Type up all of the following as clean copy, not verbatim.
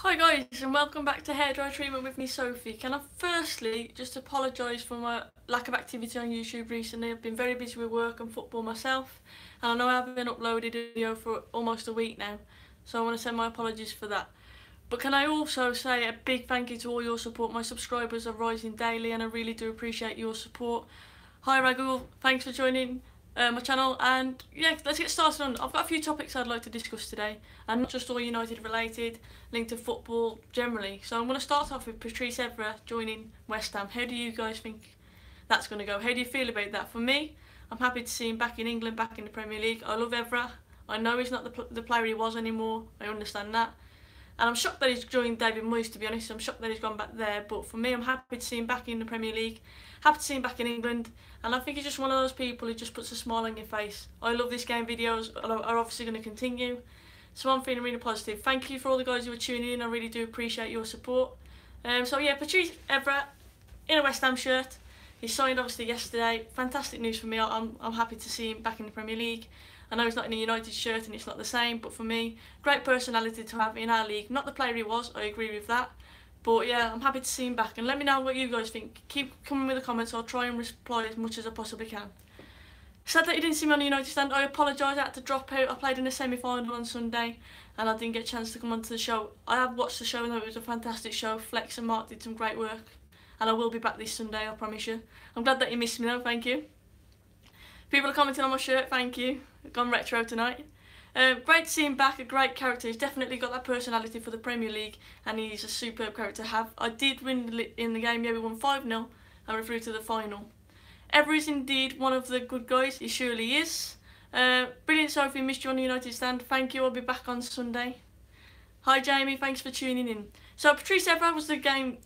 Hi guys, and welcome back to Hairdryer Treatment with me, Sophie. Can I firstly just apologise for my lack of activity on YouTube recently? I've been very busy with work and football myself, and I know I haven't uploaded a video for almost a week now, so I want to send my apologies for that. But can I also say a big thank you to all your support. My subscribers are rising daily and I really do appreciate your support. Hi Ragul, thanks for joining my channel, and yeah, let's get started on. I've got a few topics I'd like to discuss today, and not just all United related, linked to football generally. So I'm going to start off with Patrice Evra joining West Ham. How do you guys think that's going to go? How do you feel about that? For me, I'm happy to see him back in England, back in the Premier League. I love Evra. I know he's not the player he was anymore, I understand that. And I'm shocked that he's joined David Moyes, to be honest. I'm shocked that he's gone back there. But for me, I'm happy to see him back in the Premier League. Happy to see him back in England. And I think he's just one of those people who just puts a smile on your face. I love this game videos. Are obviously going to continue. So I'm feeling really positive. Thank you for all the guys who are tuning in. I really do appreciate your support. So yeah, Patrice Evra in a West Ham shirt. He signed obviously yesterday. Fantastic news for me. I'm happy to see him back in the Premier League. I know he's not in a United shirt and it's not the same, but for me, great personality to have in our league. Not the player he was, I agree with that. But yeah, I'm happy to see him back. And let me know what you guys think. Keep coming with the comments. I'll try and reply as much as I possibly can. Sad that you didn't see me on the United stand. I apologise, I had to drop out. I played in the semi-final on Sunday and I didn't get a chance to come onto the show. I have watched the show and it was a fantastic show. Flex and Mark did some great work. And I will be back this Sunday, I promise you. I'm glad that you missed me though, thank you. People are commenting on my shirt, thank you. Gone retro tonight. Great to see him back, a great character. He's definitely got that personality for the Premier League and he's a superb character to have. I did win in the game, yeah, we won 5-0 and we're through to the final. Evra is indeed one of the good guys, he surely is. Brilliant Sophie, missed you on the United stand. Thank you, I'll be back on Sunday. Hi Jamie, thanks for tuning in. So Patrice Evra was the game,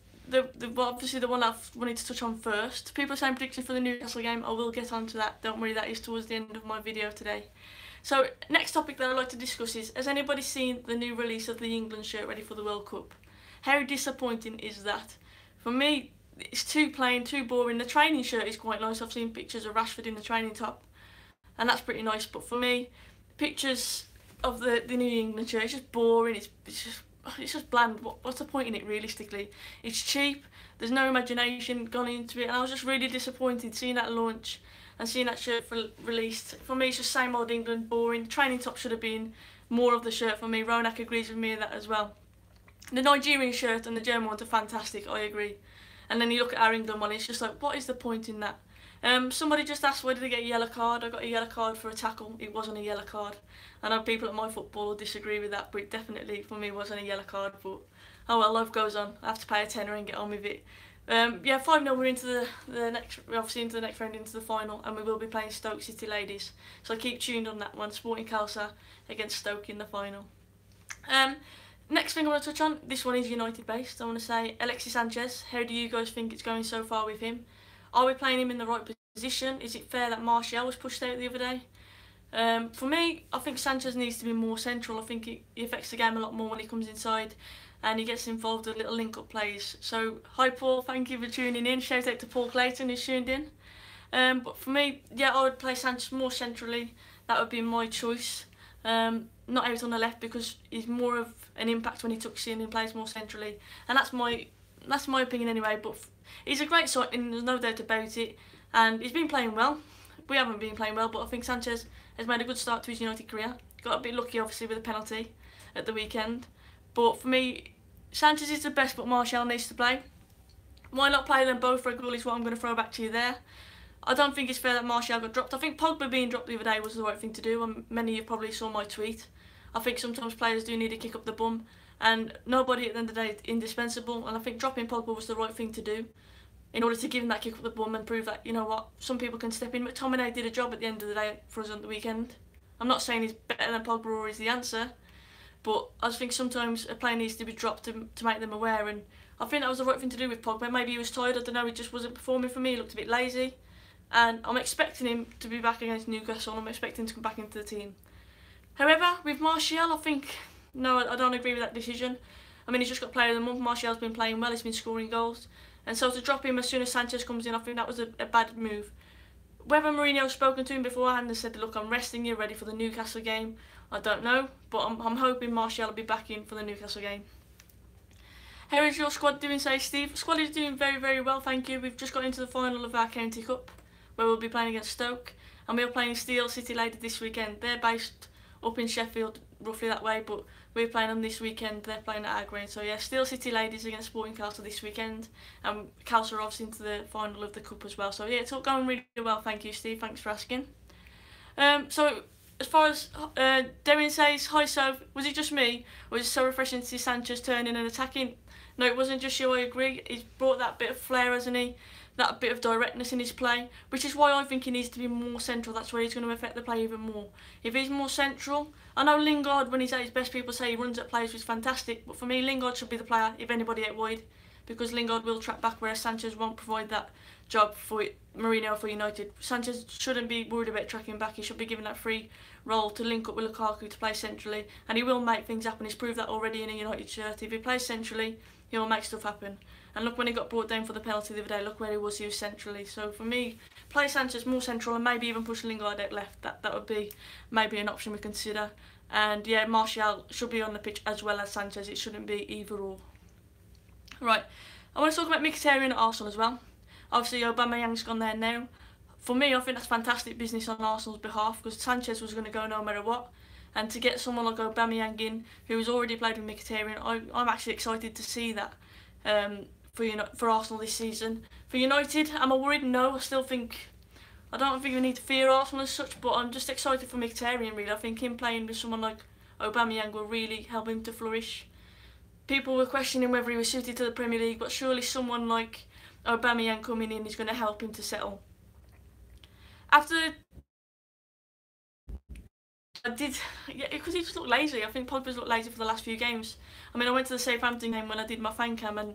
obviously the one I wanted to touch on first. People are saying prediction for the Newcastle game. I will get on to that. Don't worry, that is towards the end of my video today. So next topic that I'd like to discuss is, has anybody seen the new release of the England shirt ready for the World Cup? How disappointing is that? For me, it's too plain, too boring. The training shirt is quite nice. I've seen pictures of Rashford in the training top and that's pretty nice. But for me, pictures of the new England shirt, it's just boring. It's just bland. What's the point in it realistically? It's cheap, there's no imagination gone into it, and I was just really disappointed seeing that launch and seeing that shirt released. For me, it's just same old England, boring. The training top should have been more of the shirt for me. Ronak agrees with me on that as well. The Nigerian shirt and the German ones are fantastic, I agree. And then you look at our England one, it's just like, what is the point in that? Somebody just asked, where did I get a yellow card? I got a yellow card for a tackle. It wasn't a yellow card. I know people at my football will disagree with that, but it definitely, for me, wasn't a yellow card. But oh well, life goes on. I have to pay a tenner and get on with it. Yeah, 5-0, we're into the next, obviously into the next round, into the final, and we will be playing Stoke City ladies. So keep tuned on that one. Sporting Calsa against Stoke in the final. Next thing I want to touch on, this one is United based. I want to say Alexis Sanchez. How do you guys think it's going so far with him? Are we playing him in the right position? Is it fair that Martial was pushed out the other day? For me, I think Sanchez needs to be more central. I think he affects the game a lot more when he comes inside and he gets involved with little link-up plays. So, hi Paul, thank you for tuning in. Shout out to Paul Clayton who's tuned in. But for me, yeah, I would play Sanchez more centrally. That would be my choice. Not out on the left because he's more of an impact when he tucks in and plays more centrally. And that's my opinion anyway. But he's a great signing, there's no doubt about it. And he's been playing well. We haven't been playing well, but I think Sanchez has made a good start to his United career. Got a bit lucky, obviously, with a penalty at the weekend. But for me, Sanchez is the best, but Martial needs to play. Why not play them both for a goal is what I'm going to throw back to you there. I don't think it's fair that Martial got dropped. I think Pogba being dropped the other day was the right thing to do, and many of you probably saw my tweet. I think sometimes players do need to kick up the bum, and nobody at the end of the day is indispensable, and I think dropping Pogba was the right thing to do in order to give him that kick up the bum and prove that, you know what, some people can step in. McTominay did a job at the end of the day for us on the weekend. I'm not saying he's better than Pogba or he's the answer, but I just think sometimes a player needs to be dropped to make them aware, and I think that was the right thing to do with Pogba. Maybe he was tired, I don't know, he just wasn't performing for me, he looked a bit lazy, and I'm expecting him to be back against Newcastle, and I'm expecting him to come back into the team. However, with Martial, I think, no, I don't agree with that decision. I mean, he's just got player of the month. Martial's been playing well, he's been scoring goals. And so to drop him as soon as Sanchez comes in, I think that was a bad move. Whether Mourinho's spoken to him beforehand and said, look, I'm resting you, ready for the Newcastle game, I don't know. But I'm hoping Martial will be back in for the Newcastle game. How is your squad doing, say, Steve? Squad is doing very, very well, thank you. We've just got into the final of our County Cup, where we'll be playing against Stoke, and we're playing Steel City later this weekend. They're based up in Sheffield, roughly that way, but we're playing them this weekend. They're playing at our ground. So yeah, Steel City ladies against Sporting Castle this weekend, and Castle are obviously into the final of the cup as well. So yeah, it's all going really well, thank you, Steve. Thanks for asking. So as far as Darren says, hi Soph, was it just me, or was it so refreshing to see Sanchez turning and attacking? No, it wasn't just you, I agree. He's brought that bit of flair, hasn't he? That bit of directness in his play, which is why I think he needs to be more central. That's where he's going to affect the play even more. If he's more central, I know Lingard, when he's at his best, people say he runs at players, which is fantastic, but for me, Lingard should be the player, if anybody out wide, because Lingard will track back, whereas Sanchez won't provide that job for Mourinho for United. Sanchez shouldn't be worried about tracking back. He should be given that free role to link up with Lukaku to play centrally, and he will make things happen. He's proved that already in a United shirt. If he plays centrally, he'll make stuff happen. And look, when he got brought down for the penalty the other day, look where he was centrally. So for me, play Sanchez more central and maybe even push Lingard out left. That would be maybe an option we consider. And yeah, Martial should be on the pitch as well as Sanchez. It shouldn't be either or. Right, I want to talk about Mkhitaryan at Arsenal as well. Obviously, Aubameyang's gone there now. For me, I think that's fantastic business on Arsenal's behalf, because Sanchez was going to go no matter what. And to get someone like Aubameyang in, who has already played with Mkhitaryan, I'm actually excited to see that for Arsenal this season. For United, am I worried? No, I don't think we need to fear Arsenal as such, but I'm just excited for Mkhitaryan, really. I think him playing with someone like Aubameyang will really help him to flourish. People were questioning whether he was suited to the Premier League, but surely someone like Aubameyang coming in is going to help him to settle. Because he just looked lazy. I think Pogba's looked lazy for the last few games. I mean, I went to the Southampton game when I did my fan cam, and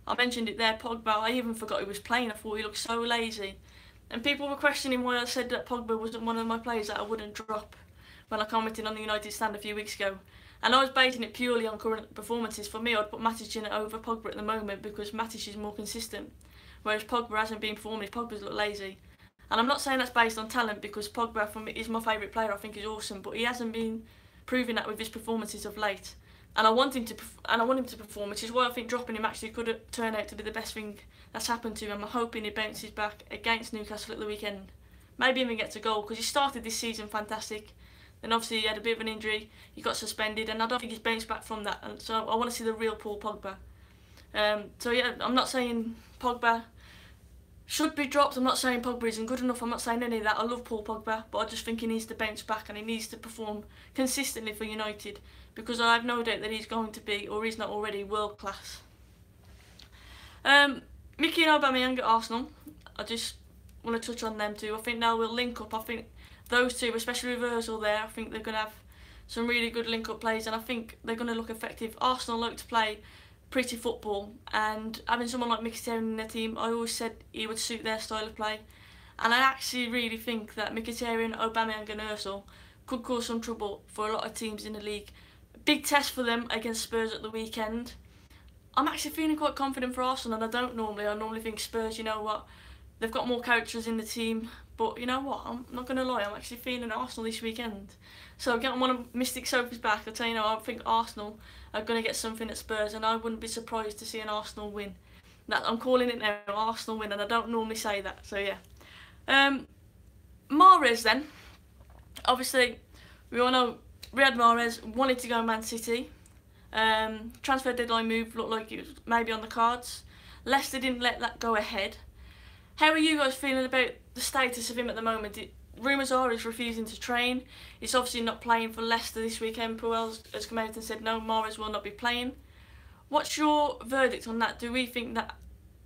I mentioned it there, Pogba. I even forgot he was playing. I thought he looked so lazy. And people were questioning why I said that Pogba wasn't one of my players that I wouldn't drop when I commented on the United stand a few weeks ago. And I was basing it purely on current performances. For me, I'd put Matic in over Pogba at the moment, because Matic is more consistent, whereas Pogba hasn't been performing. Pogba's looked lazy. And I'm not saying that's based on talent, because Pogba for me is my favourite player. I think he's awesome, but he hasn't been proving that with his performances of late. And I want him to perform, which is why I think dropping him actually could turn out to be the best thing that's happened to him. I'm hoping he bounces back against Newcastle at the weekend. Maybe even gets a goal, because he started this season fantastic. Then obviously he had a bit of an injury, he got suspended, and I don't think he's bounced back from that. And so I want to see the real Paul Pogba. So yeah, I'm not saying Pogba should be dropped. I'm not saying Pogba isn't good enough. I'm not saying any of that. I love Paul Pogba, but I just think he needs to bounce back, and he needs to perform consistently for United, because I have no doubt that he's going to be, or he's not already, world class. Mickey and Aubameyang at Arsenal, I just want to touch on them too. I think now we'll link up. I think those two, especially with Ozil there, I think they're going to have some really good link-up plays, and I think they're going to look effective. Arsenal like to play pretty football, and having someone like Mkhitaryan in their team, I always said he would suit their style of play. And I actually really think that Mkhitaryan, Aubameyang and Ozil could cause some trouble for a lot of teams in the league. Big test for them against Spurs at the weekend. I'm actually feeling quite confident for Arsenal, and I don't normally. I normally think Spurs, you know what, they've got more characters in the team. But you know what, I'm not going to lie, I'm actually feeling Arsenal this weekend. So getting one of Mystic Sophie's back, I'll tell you now, I think Arsenal are going to get something at Spurs, and I wouldn't be surprised to see an Arsenal win. I'm calling it now, Arsenal win, and I don't normally say that, so yeah. Mahrez then. Obviously, we all know Riyad Mahrez wanted to go Man City. Transfer deadline move looked like it was maybe on the cards. Leicester didn't let that go ahead. How are you guys feeling about the status of him at the moment? Rumours are he's refusing to train. He's obviously not playing for Leicester this weekend. Puel has come out and said no, Mahrez will not be playing. What's your verdict on that? Do we think that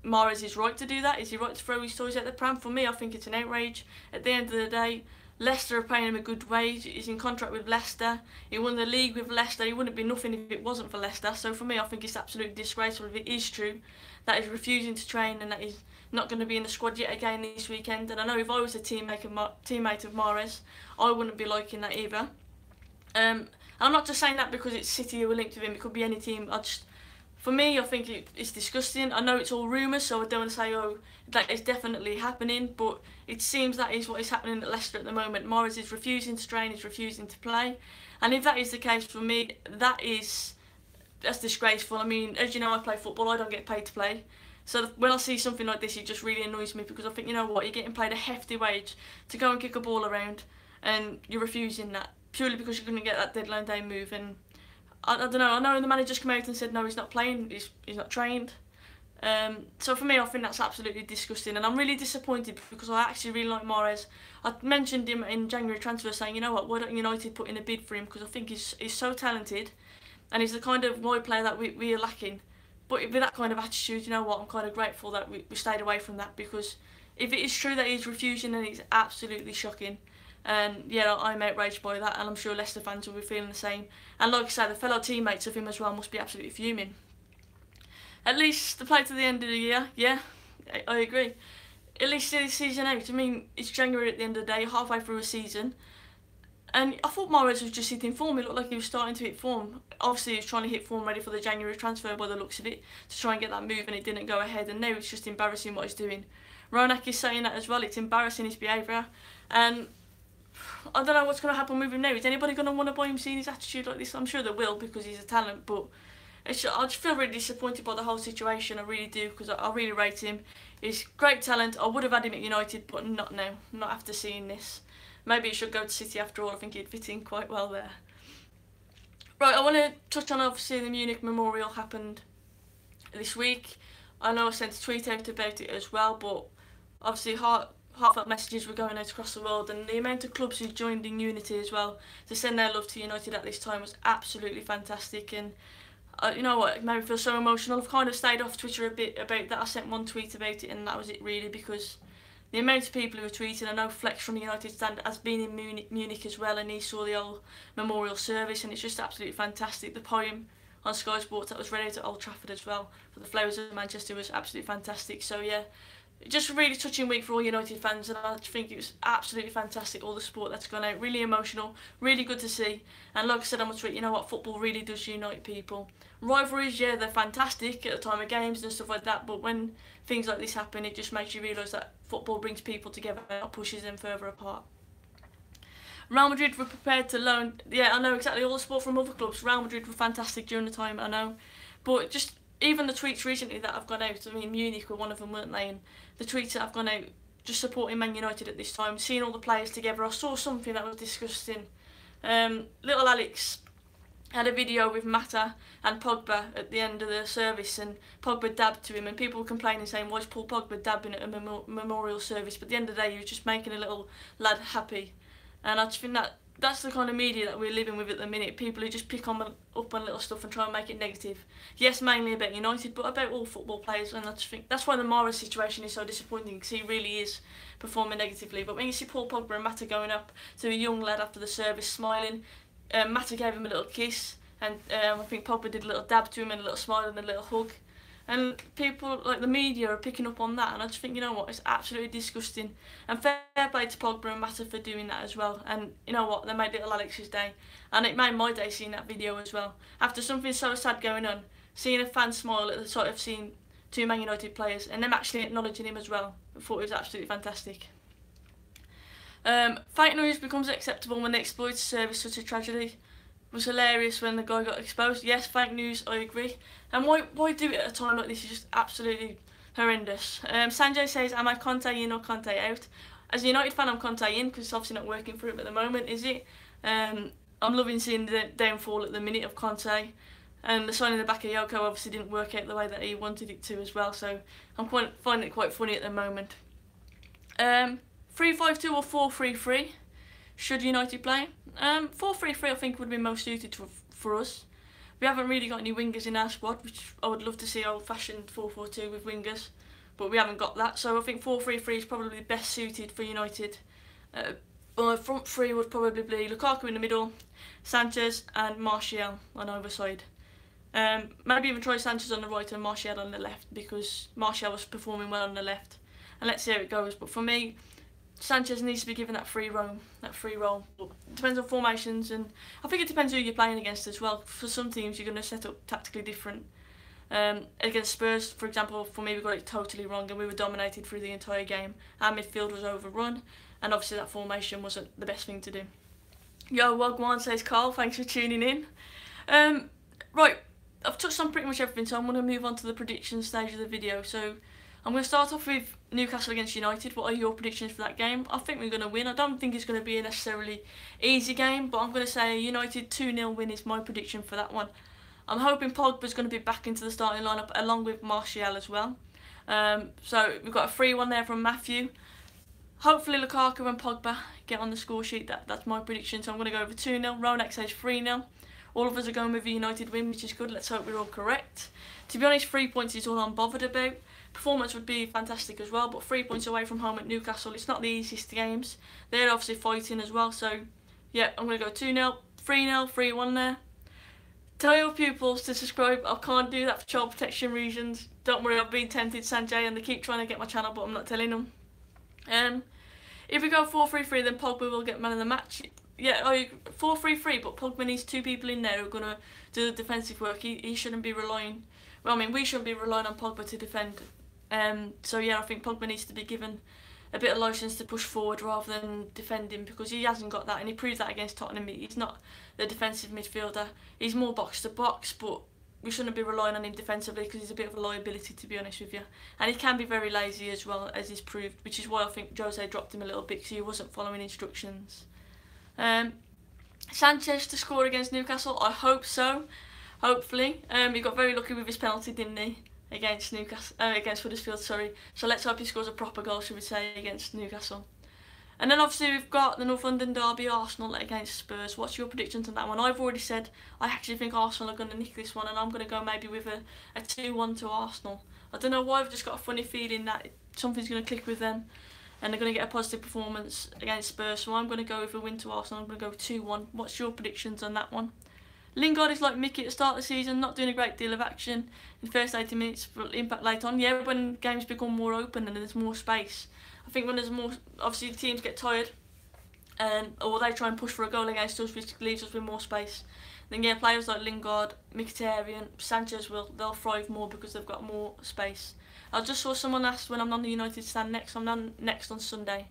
Mahrez is right to do that? Is he right to throw his toys at the pram? For me, I think it's an outrage. At the end of the day, Leicester are paying him a good wage. He's in contract with Leicester. He won the league with Leicester. He wouldn't be nothing if it wasn't for Leicester. So for me, I think it's absolutely disgraceful if it is true that he's refusing to train and that he's not going to be in the squad yet again this weekend. And I know if I was a teammate of Mahrez, I wouldn't be liking that either. And I'm not just saying that because it's City who are linked with him. It could be any team. For me, I think it's disgusting. I know it's all rumours, so I don't want to say, oh, that is definitely happening, but it seems that is what is happening at Leicester at the moment. Mahrez is refusing to train, he's refusing to play. And if that is the case, for me, that is that's disgraceful. I mean, as you know, I play football, I don't get paid to play. So when I see something like this, it just really annoys me, because I think, you know what, you're getting paid a hefty wage to go and kick a ball around, and you're refusing that purely because you're going to get that deadline day move. And I don't know, I know the manager's come out and said no, he's not playing, he's not trained. So for me, I think that's absolutely disgusting, and I'm really disappointed because I actually really like Mahrez. I mentioned him in January transfer, saying, you know what, why don't United put in a bid for him, because I think he's so talented, and he's the kind of wide player that we are lacking. But with that kind of attitude, you know what, I'm kind of grateful that we stayed away from that, because if it is true that he's refusing, then it's absolutely shocking. And yeah, I'm outraged by that, and I'm sure Leicester fans will be feeling the same. And like I said, the fellow teammates of him as well must be absolutely fuming. At least to play to the end of the year, yeah, I agree. At least see the season out. I mean, it's January at the end of the day, halfway through a season. And I thought Mahrez was just hitting form. He looked like he was starting to hit form. Obviously, he was trying to hit form ready for the January transfer by the looks of it, to try and get that move, and it didn't go ahead. And now it's just embarrassing what he's doing. Ronak is saying that as well. It's embarrassing, his behaviour. And I don't know what's going to happen with him now. Is anybody going to want to buy him seeing his attitude like this? I'm sure they will, because he's a talent, but I just feel really disappointed by the whole situation. I really do, because I really rate him. He's great talent. I would have had him at United, but not now. Not after seeing this. Maybe he should go to City after all. I think he'd fit in quite well there. Right, I want to touch on, obviously, the Munich Memorial happened this week. I know I sent a tweet out about it as well, but obviously heartfelt messages were going out across the world, and the amount of clubs who joined in unity as well to send their love to United at this time was absolutely fantastic. And you know what, it made me feel so emotional. I've kind of stayed off Twitter a bit about that. I sent one tweet about it, and that was it really, because the amount of people who were tweeting. I know Flex from the United stand has been in Munich as well, and he saw the old memorial service, and it's just absolutely fantastic. The poem on Sky Sports that was read out at Old Trafford as well for the Flowers of Manchester was absolutely fantastic. So yeah, just a really touching week for all United fans, and I think it was absolutely fantastic, all the support that's gone out. Really emotional, really good to see. And like I said on my tweet, you know what, football really does unite people. Rivalries, yeah, they're fantastic at the time of games and stuff like that, but when things like this happen, it just makes you realise that football brings people together and not pushes them further apart. Real Madrid were prepared to loan, yeah, I know exactly, all the support from other clubs. Real Madrid were fantastic during the time, I know, but just even the tweets recently that have gone out, I mean, Munich were one of them, weren't they? And the tweets that have gone out just supporting Man United at this time, seeing all the players together. I saw something that was disgusting. Little Alex had a video with Mata and Pogba at the end of the service, and Pogba dabbed to him, and people were complaining, saying, why is Paul Pogba dabbing at a memorial service? But at the end of the day, he was just making a little lad happy. And I just think that's the kind of media that we're living with at the minute. People who just pick up on little stuff and try and make it negative. Yes, mainly about United, but about all football players. And I just think that's why the Mahrez situation is so disappointing, because he really is performing negatively. But when you see Paul Pogba and Mata going up to a young lad after the service, smiling, Mata gave him a little kiss, and I think Pogba did a little dab to him and a little smile and a little hug. And people, like the media, are picking up on that, and I just think, you know what, it's absolutely disgusting. And fair play to Pogba and Mata for doing that as well. And you know what, they made little Alex's day, and it made my day seeing that video as well. After something so sad going on, seeing a fan smile at the sight of seeing two Man United players, and them actually acknowledging him as well, I thought it was absolutely fantastic. Fake news becomes acceptable when they exploit a service such a tragedy. It was hilarious when the guy got exposed. Yes, fake news, I agree. And why do it at a time like this? It's just absolutely horrendous. Sanjay says, am I Conte in or Conte out? As a United fan, I'm Conte in, because it's obviously not working for him at the moment, is it? I'm loving seeing the downfall at the minute of Conte. And the signing of the Bakayoko obviously didn't work out the way that he wanted it to as well, so I'm finding it quite funny at the moment. 3-5-2 or 4-3-3? Should United play? 4-3-3 I think would be most suited for us. We haven't really got any wingers in our squad, which I would love to see old-fashioned 4-4-2 with wingers, but we haven't got that, so I think 4-3-3 is probably best suited for United. My front three would probably be Lukaku in the middle, Sanchez and Martial on either side. Maybe even try Sanchez on the right and Martial on the left, because Martial was performing well on the left, and let's see how it goes. But for me, Sanchez needs to be given that free role. It depends on formations, and I think it depends who you're playing against as well. For some teams, you're going to set up tactically different. Against Spurs, for example, for me, we got it totally wrong, and we were dominated through the entire game. Our midfield was overrun, and obviously that formation wasn't the best thing to do. Yo, Wagwan, says Carl, thanks for tuning in. Right, I've touched on pretty much everything, so I'm going to move on to the prediction stage of the video. So I'm going to start off with Newcastle against United. What are your predictions for that game? I think we're going to win. I don't think it's going to be a necessarily easy game, but I'm going to say a United 2-0 win is my prediction for that one. I'm hoping Pogba's going to be back into the starting lineup along with Martial as well. So we've got a 3-1 there from Matthew. Hopefully Lukaku and Pogba get on the score sheet. That's my prediction. So I'm going to go over 2-0. Ronak says 3-0. All of us are going with a United win, which is good. Let's hope we're all correct. To be honest, 3 points is all I'm bothered about. Performance would be fantastic as well, but 3 points away from home at Newcastle, it's not the easiest games. They're obviously fighting as well, so yeah, I'm going to go 2-0, 3-0, 3-1 there. Tell your pupils to subscribe. I can't do that for child protection reasons. Don't worry, I've been tempted, Sanjay, and they keep trying to get my channel, but I'm not telling them. If we go 4-3-3, then Pogba will get man of the match. Yeah, 4-3-3, but Pogba needs 2 people in there who are going to do the defensive work. He shouldn't be relying, well, I mean, we shouldn't be relying on Pogba to defend. So yeah, I think Pogba needs to be given a bit of licence to push forward rather than defending, because he hasn't got that, and he proved that against Tottenham. He's not the defensive midfielder. He's more box to box, but we shouldn't be relying on him defensively because he's a bit of a liability, to be honest with you. And he can be very lazy as well, as he's proved, which is why I think Jose dropped him a little bit, because he wasn't following instructions. Sanchez to score against Newcastle, I hope so. Hopefully. He got very lucky with his penalty, didn't he? Against Newcastle, against Huddersfield, sorry. So let's hope he scores a proper goal, should we say, against Newcastle. And then obviously we've got the North London derby, Arsenal against Spurs. What's your predictions on that one? I've already said I actually think Arsenal are going to nick this one, and I'm going to go maybe with a 2-1 to Arsenal. I don't know why, I've just got a funny feeling that something's going to click with them and they're going to get a positive performance against Spurs. So I'm going to go with a win to Arsenal. I'm going to go with 2-1. What's your predictions on that one? Lingard is like Mickey at the start of the season, not doing a great deal of action in the first 80 minutes, but impact later on. Yeah, when games become more open and there's more space. I think when there's more, obviously the teams get tired, or they try and push for a goal against us, which leaves us with more space. Then yeah, players like Lingard, Mkhitaryan, Sanchez they'll thrive more because they've got more space. I just saw someone ask when I'm on the United stand next. I'm on next on Sunday.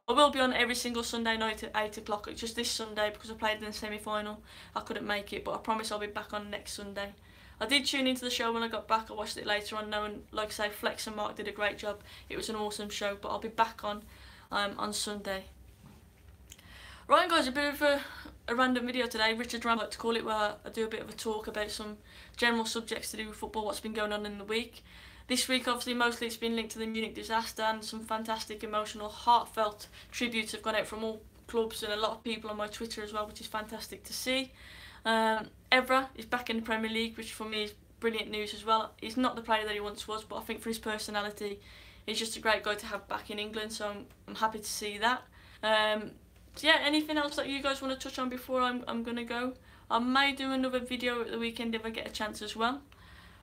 I will be on every single Sunday night at 8 o'clock. It's just this Sunday because I played in the semi-final. I couldn't make it, but I promise I'll be back on next Sunday. I did tune into the show when I got back. I watched it later on, knowing, like I say, Flex and Mark did a great job. It was an awesome show, but I'll be back on Sunday. Right guys, a bit of a random video today. Richard Ramble, I like to call it, where I do a bit of a talk about some general subjects to do with football, what's been going on in the week. This week, obviously, mostly it's been linked to the Munich disaster, and some fantastic, emotional, heartfelt tributes have gone out from all clubs and a lot of people on my Twitter as well, which is fantastic to see. Evra is back in the Premier League, which for me is brilliant news as well. He's not the player that he once was, but I think for his personality, he's just a great guy to have back in England, so I'm happy to see that. So yeah, anything else that you guys want to touch on before I'm going to go? I may do another video at the weekend if I get a chance as well.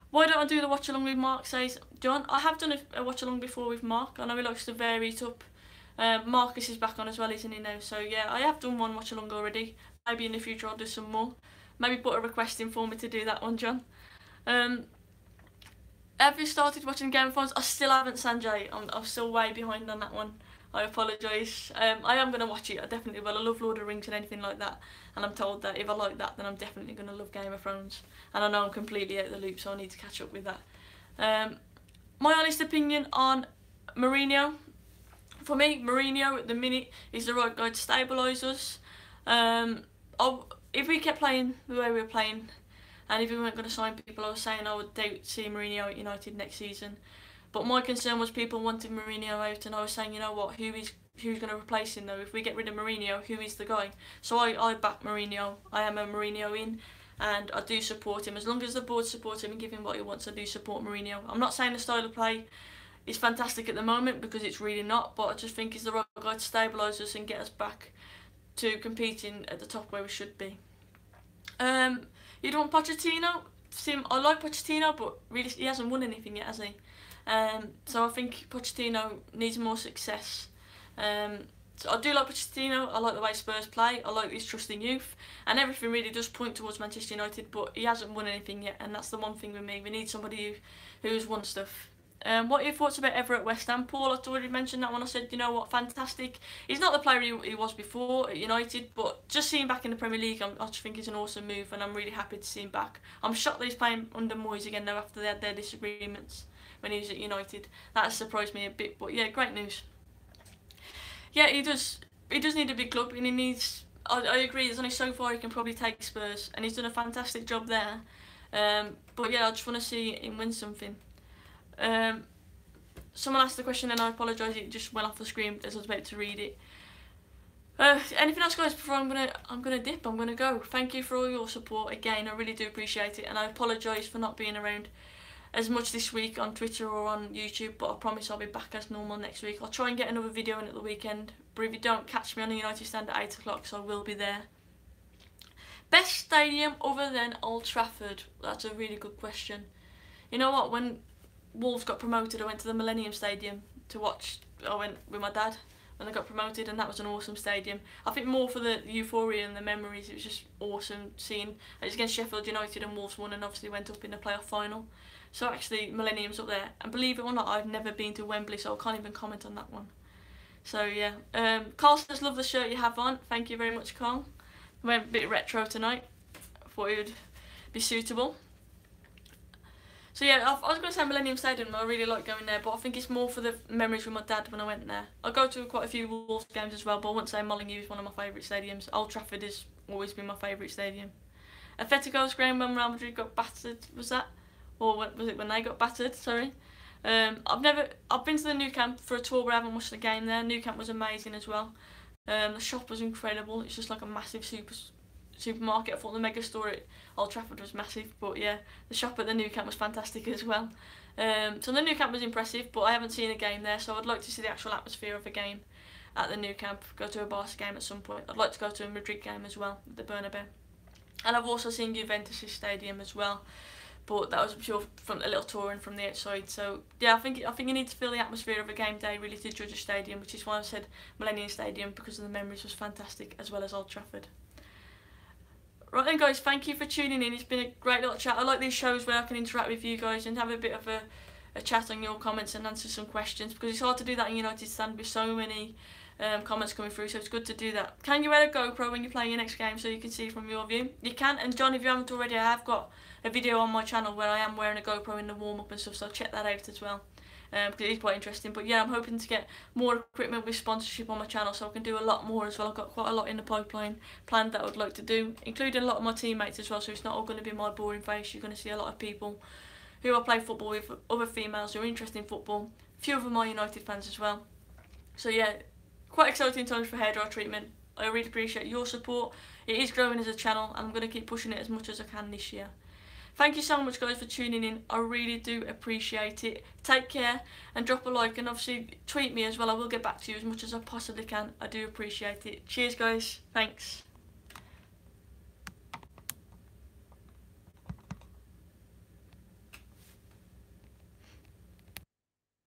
Why don't I do the watch along with Mark, says John. I have done a watch along before with Mark. I know he likes to vary it up. Marcus is back on as well, isn't he now? So yeah, I have done one watch along already. Maybe in the future I'll do some more. Maybe put a request in for me to do that one, John. Have you started watching Game of Thrones? I still haven't, Sanjay. I'm still way behind on that one. I apologise. I am going to watch it, I definitely will. I love Lord of the Rings and anything like that, and I'm told that if I like that, then I'm definitely going to love Game of Thrones. And I know I'm completely out of the loop, so I need to catch up with that. My honest opinion on Mourinho. For me, Mourinho at the minute is the right guy to stabilise us. If we kept playing the way we were playing, and if we weren't going to sign people, I was saying I would see Mourinho at United next season. But my concern was people wanted Mourinho out, and I was saying, you know what, who's going to replace him though? If we get rid of Mourinho, who is the guy? So I back Mourinho. I am a Mourinho in, and I do support him. As long as the board support him and give him what he wants, I do support Mourinho. I'm not saying the style of play is fantastic at the moment, because it's really not, but I just think he's the right guy to stabilise us and get us back to competing at the top where we should be. You don't want Pochettino? I like Pochettino, but really he hasn't won anything yet, has he? So I think Pochettino needs more success. So I do like Pochettino. I like the way Spurs play. I like his trust in youth, and everything really does point towards Manchester United, but he hasn't won anything yet, and that's the one thing with me. We need somebody who's won stuff. What are your thoughts about Everett West Ham? Paul, I'd already mentioned that one. I said, you know what, fantastic. He's not the player he was before at United, but just seeing him back in the Premier League, I just think it's an awesome move, and I'm really happy to see him back. I'm shocked that he's playing under Moyes again now after they had their disagreements when he was at United. That has surprised me a bit, but yeah, great news. Yeah, he does need a big club, and he needs. I agree. There's only so far he can probably take Spurs, and he's done a fantastic job there. But yeah, I just want to see him win something. Someone asked the question, and I apologise. It just went off the screen as I was about to read it. Anything else, guys? Before I'm gonna dip. I'm gonna go. Thank you for all your support again. I really do appreciate it, and I apologise for not being around as much this week on Twitter or on YouTube, but I promise I'll be back as normal next week. I'll try and get another video in at the weekend, but if you don't catch me on the United Stand at 8 o'clock, so I will be there. Best stadium other than Old Trafford? That's a really good question. You know what, when Wolves got promoted, I went to the Millennium Stadium to watch. I went with my dad when they got promoted, and that was an awesome stadium. I think more for the euphoria and the memories. It was just awesome seeing it was against Sheffield United, and Wolves won and obviously went up in the playoff final. So actually Millennium's up there, and believe it or not, I've never been to Wembley, so I can't even comment on that one. So yeah, Carl says, love the shirt you have on. Thank you very much, Carl. Went a bit retro tonight. I thought it would be suitable. So yeah, I was going to say Millennium Stadium. I really like going there, but I think it's more for the memories with my dad when I went there. I go to quite a few Wolves games as well, but I wouldn't say Molineux is one of my favourite stadiums. Old Trafford has always been my favourite stadium. Atletico's ground when Real Madrid got battered, was that? Or was it when they got battered? Sorry. I've been to the new camp for a tour, but I haven't watched the game there. New camp was amazing as well. The shop was incredible. It's just like a massive supermarket. I thought the mega store at Old Trafford was massive, but yeah, the shop at the new camp was fantastic as well. So the new camp was impressive, but I haven't seen a game there, so I'd like to see the actual atmosphere of a game at the new camp. Go to a Barca game at some point. I'd like to go to a Madrid game as well, at the Bernabeu. And I've also seen Juventus' stadium as well, but that was pure from a little tour and from the outside. So yeah, I think you need to feel the atmosphere of a game day really to judge a stadium, which is why I said Millennium Stadium, because of the memories was fantastic, as well as Old Trafford. Right then, guys, thank you for tuning in. It's been a great little chat. I like these shows where I can interact with you guys and have a bit of a chat on your comments and answer some questions, because it's hard to do that in United Stand with so many comments coming through, so it's good to do that. Can you wear a GoPro when you play your next game so you can see from your view? You can, and John, if you haven't already, I have got a video on my channel where I am wearing a GoPro in the warm-up and stuff, so check that out as well, because it is quite interesting. But yeah, I'm hoping to get more equipment with sponsorship on my channel, so I can do a lot more as well. I've got quite a lot in the pipeline planned that I would like to do, including a lot of my teammates as well, so it's not all going to be my boring face. You're going to see a lot of people who I play football with, other females who are interested in football, a few of them are United fans as well. So yeah, quite exciting times for hairdryer treatment. I really appreciate your support. It is growing as a channel, and I'm going to keep pushing it as much as I can this year. Thank you so much, guys, for tuning in. I really do appreciate it. Take care and drop a like, and obviously tweet me as well. I will get back to you as much as I possibly can. I do appreciate it. Cheers, guys. Thanks.